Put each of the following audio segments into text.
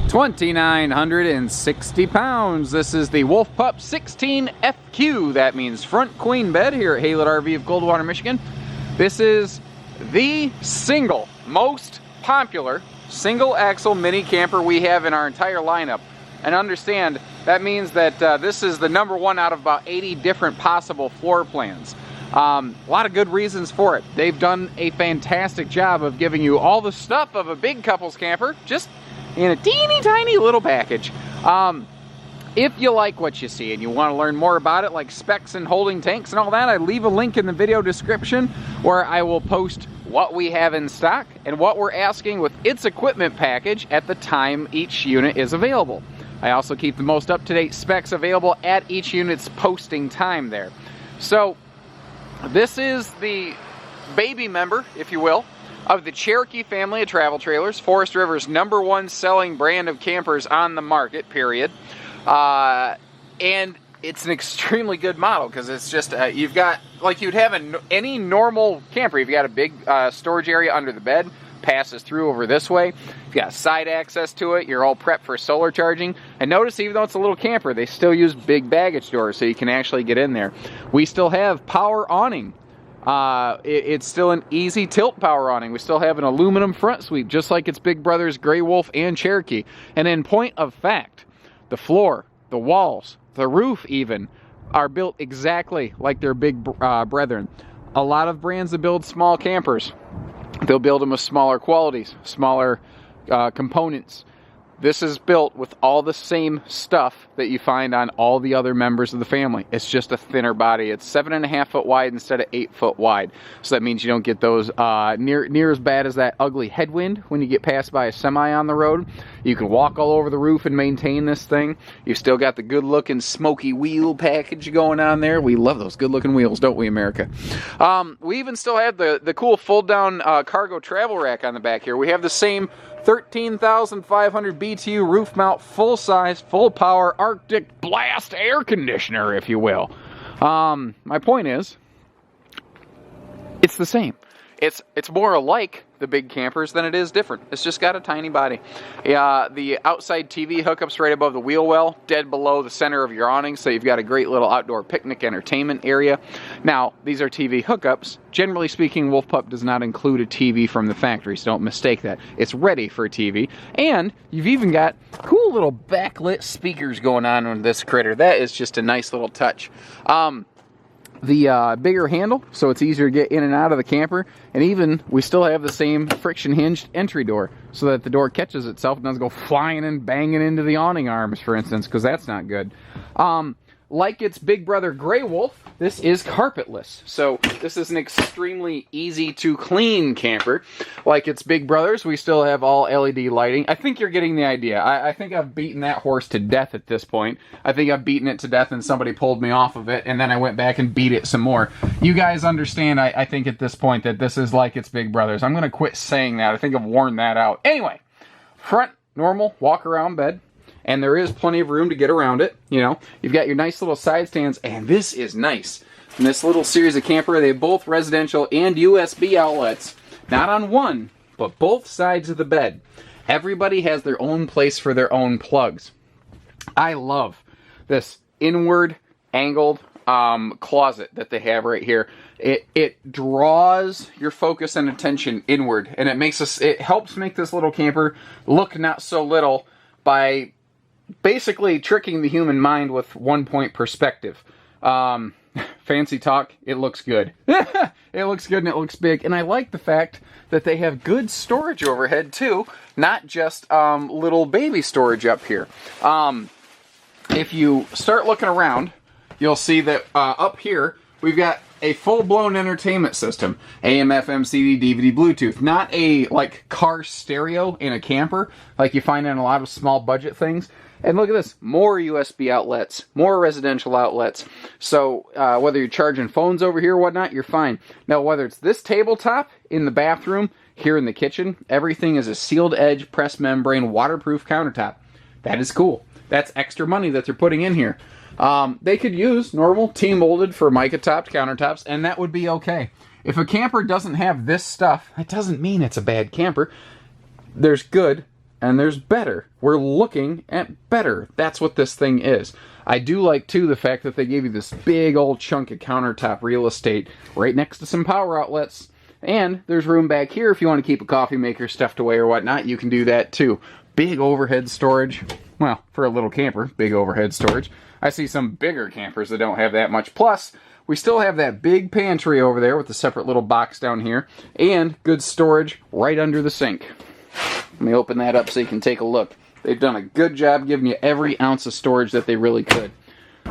2,960 pounds. This is the Wolf Pup 16FQ. That means front queen bed here at HaylettRV of Coldwater, Michigan. This is the single most popular single axle mini camper we have in our entire lineup. And understand, that means that this is the #1 out of about 80 different possible floor plans. A lot of good reasons for it. They've done a fantastic job of giving you all the stuff of a big couples camper, just in a teeny tiny little package. If you like what you see and you want to learn more about it, like specs and holding tanks and all that, I leave a link in the video description where I will post what we have in stock and what we're asking with its equipment package at the time each unit is available. I also keep the most up-to-date specs available at each unit's posting time there. So this is the baby member, if you will, of the Cherokee family of travel trailers, Forest River's #1 selling brand of campers on the market, period. And it's an extremely good model because it's just, you've got, like you'd have any normal camper, you've got a big storage area under the bed, passes through over this way. You've got side access to it. You're all prepped for solar charging. And notice, even though it's a little camper, they still use big baggage doors so you can actually get in there. We still have power awning. It's still an easy tilt power awning. We still have an aluminum front sweep, just like its big brothers Grey Wolf and Cherokee. And in point of fact, the floor, the walls, the roof even, are built exactly like their big brethren. A lot of brands that build small campers, they'll build them with smaller qualities, smaller components. This is built with all the same stuff that you find on all the other members of the family. It's just a thinner body. It's 7.5 foot wide instead of 8 foot wide. So that means you don't get those near as bad as that ugly headwind when you get passed by a semi on the road. You can walk all over the roof and maintain this thing. You've still got the good looking smoky wheel package going on there. We love those good looking wheels, don't we, America? We even still have the cool fold down cargo travel rack on the back here. We have the same 13,500 BTU roof mount, full size, full power Arctic blast air conditioner, if you will. My point is, it's the same. It's more alike the big campers than it is different. It's just got a tiny body. The outside TV hookups right above the wheel well, dead below the center of your awning, so you've got a great little outdoor picnic entertainment area. Now, these are TV hookups. Generally speaking, Wolf Pup does not include a TV from the factory, so don't mistake that. It's ready for a TV, and you've even got cool little backlit speakers going on with this critter. That is just a nice little touch. The bigger handle, so it's easier to get in and out of the camper, and even we still have the same friction hinged entry door so that the door catches itself and doesn't go flying and banging into the awning arms, for instance, because that's not good. Like its big brother Grey Wolf, this is carpetless, so this is an extremely easy to clean camper. Like its big brothers, we still have all LED lighting. I think you're getting the idea. I think I've beaten that horse to death at this point. I think I've beaten it to death and somebody pulled me off of it, and then I went back and beat it some more. You guys understand, I think at this point, that this is like its big brothers. I'm going to quit saying that. I think I've worn that out. Anyway, front normal walk around bed. And there is plenty of room to get around it. You know, you've got your nice little side stands, and this is nice. In this little series of camper, they have both residential and USB outlets. Not on one, but both sides of the bed. Everybody has their own place for their own plugs. I love this inward angled closet that they have right here. It draws your focus and attention inward, and it helps make this little camper look not so little by basically tricking the human mind with 1-point perspective. Fancy talk, it looks good. It looks good and it looks big. And I like the fact that they have good storage overhead too, not just little baby storage up here. If you start looking around, you'll see that up here we've got a full-blown entertainment system. AM, FM, CD, DVD, Bluetooth. Not a like car stereo in a camper like you find in a lot of small budget things. And look at this, more USB outlets, more residential outlets. So whether you're charging phones over here or whatnot, you're fine. Now whether it's this tabletop in the bathroom, here in the kitchen, everything is a sealed edge, press membrane, waterproof countertop. That is cool. That's extra money that they're putting in here. They could use normal T-molded for mica-topped countertops, and that would be okay. If a camper doesn't have this stuff, that doesn't mean it's a bad camper. There's good and there's better. We're looking at better. That's what this thing is. I do like, too, the fact that they gave you this big old chunk of countertop real estate right next to some power outlets. And there's room back here if you want to keep a coffee maker stuffed away or whatnot. You can do that, too. Big overhead storage. Well, for a little camper, big overhead storage. I see some bigger campers that don't have that much. Plus, we still have that big pantry over there with a separate little box down here. And good storage right under the sink. Let me open that up so you can take a look. They've done a good job giving you every ounce of storage that they really could.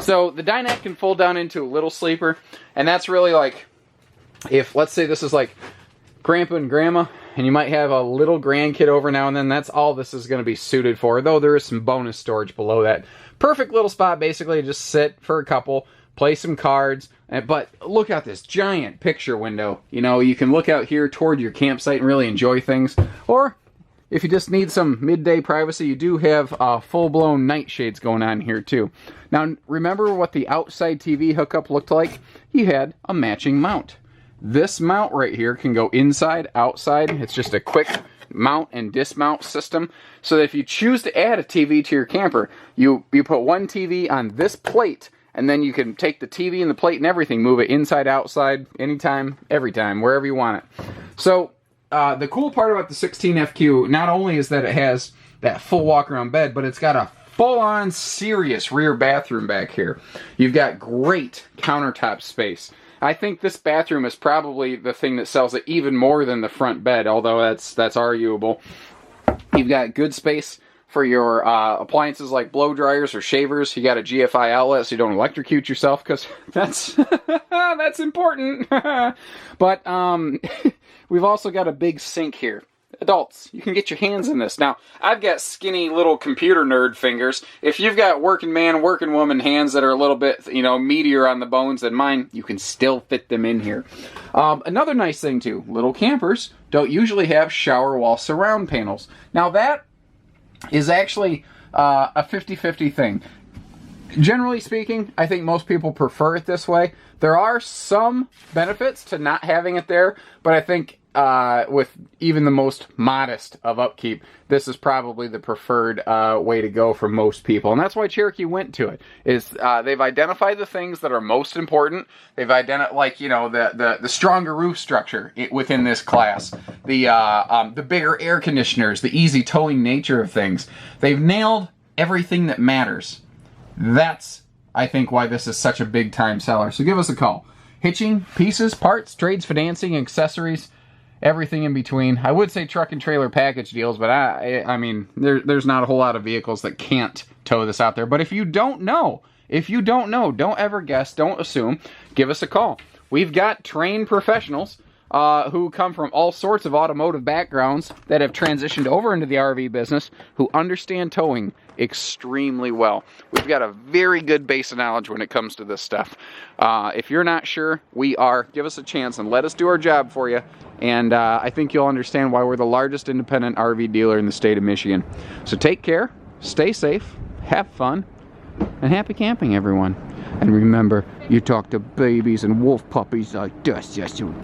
So the dinette can fold down into a little sleeper, and that's really like, if let's say this is like grandpa and grandma, and you might have a little grandkid over now and then, that's all this is going to be suited for, though there is some bonus storage below that. Perfect little spot, basically, to just sit for a couple, play some cards, but look out this giant picture window. You know, you can look out here toward your campsite and really enjoy things, or if you just need some midday privacy, you do have full-blown night shades going on here, too. Now, remember what the outside TV hookup looked like? You had a matching mount. This mount right here can go inside, outside. It's just a quick mount and dismount system. So that if you choose to add a TV to your camper, you put one TV on this plate, and then you can take the TV and the plate and everything, move it inside, outside, anytime, every time, wherever you want it. So the cool part about the 16FQ, not only is that it has that full walk-around bed, but it's got a full-on serious rear bathroom back here. You've got great countertop space. I think this bathroom is probably the thing that sells it even more than the front bed, although that's arguable. You've got good space for your appliances like blow dryers or shavers. You got a GFI outlet so you don't electrocute yourself, because that's that's important. But we've also got a big sink here. Adults, you can get your hands in this. Now, I've got skinny little computer nerd fingers. If you've got working man, working woman hands that are a little bit, meatier on the bones than mine, you can still fit them in here. Another nice thing, too, little campers don't usually have shower wall surround panels. Now, that is actually a 50-50 thing. Generally speaking, I think most people prefer it this way. There are some benefits to not having it there, but I think with even the most modest of upkeep, this is probably the preferred way to go for most people. And that's why Cherokee went to it. They've identified the things that are most important. They've identified, like, the stronger roof structure within this class, the bigger air conditioners, the easy towing nature of things. They've nailed everything that matters. That's, I think, why this is such a big time seller. So give us a call. Hitching, pieces, parts, trades, financing, accessories, everything in between. I would say truck and trailer package deals, but I mean, there's not a whole lot of vehicles that can't tow this out there. But if you don't know, don't ever guess, don't assume. Give us a call. We've got trained professionals who come from all sorts of automotive backgrounds that have transitioned over into the RV business, who understand towing extremely well. We've got a very good base of knowledge when it comes to this stuff. If you're not sure, we are. Give us a chance and let us do our job for you. And I think you'll understand why we're the largest independent RV dealer in the state of Michigan. So take care, stay safe, have fun, and happy camping, everyone. And remember, you talk to babies and wolf puppies like this, yes you do.